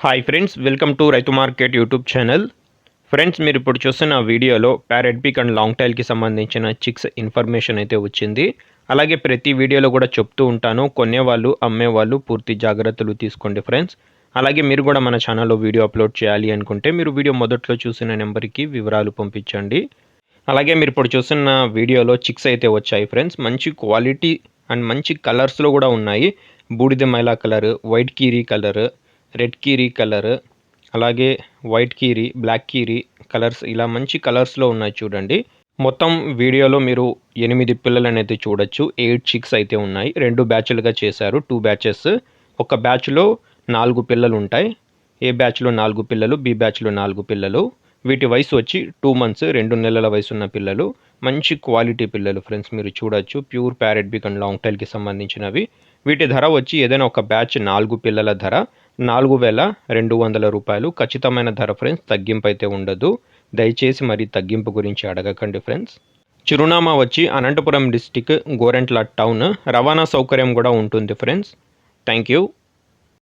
Hi friends, welcome to రైతు market YouTube channel. Friends, మీరు ఇప్పుడు చూస్తున్న వీడియోలో ప్యారెట్ పీక్ అండ్ లాంగ్ టైల్కి సంబంధించిన చిక్స్ ఇన్ఫర్మేషన్ అయితే వచ్చింది. అలాగే ప్రతి వీడియోలో కూడా చెప్తూ ఉంటాను, కొనేవాళ్ళు అమ్మేవాళ్ళు పూర్తి జాగ్రత్తలు తీసుకోండి ఫ్రెండ్స్. అలాగే మీరు కూడా మన ఛానల్లో వీడియో అప్లోడ్ చేయాలి అనుకుంటే మీరు వీడియో మొదట్లో చూసిన నెంబర్కి వివరాలు పంపించండి. అలాగే మీరు ఇప్పుడు చూస్తున్న వీడియోలో చిక్స్ అయితే వచ్చాయి ఫ్రెండ్స్. మంచి క్వాలిటీ అండ్ మంచి కలర్స్లో కూడా ఉన్నాయి. బూడిద మైలా కలర్, వైట్ కీరీ కలర్, రెడ్ కీరీ కలర్, అలాగే వైట్ కీరీ, బ్లాక్ కీరీ కలర్స్, ఇలా మంచి కలర్స్లో ఉన్నాయి చూడండి. మొత్తం వీడియోలో మీరు 8 పిల్లలను అయితే చూడొచ్చు. 8 చిక్స్ అయితే ఉన్నాయి. 2 బ్యాచ్లుగా చేశారు, 2 బ్యాచెస్. ఒక బ్యాచ్లో 4 పిల్లలు ఉంటాయి. ఏ బ్యాచ్లో 4 పిల్లలు, బి బ్యాచ్లో 4 పిల్లలు. వీటి వయసు వచ్చి 2 మంత్స్, 2 నెలల వయసు ఉన్న పిల్లలు. మంచి క్వాలిటీ పిల్లలు ఫ్రెండ్స్, మీరు చూడొచ్చు. ప్యూర్ ప్యారెట్ బీక్ అండ్ లాంగ్ టైల్కి సంబంధించినవి. వీటి ధర వచ్చి ఏదైనా ఒక బ్యాచ్ 4 పిల్లల ధర 4,200 రూపాయలు. ఖచ్చితమైన ధర ఫ్రెండ్స్, తగ్గింపు అయితే ఉండదు. దయచేసి మరి తగ్గింపు గురించి అడగకండి ఫ్రెండ్స్. చిరునామా వచ్చి అనంతపురం డిస్టిక్, గోరెంట్ల టౌన్. రవాణా సౌకర్యం కూడా ఉంటుంది ఫ్రెండ్స్. Thank you.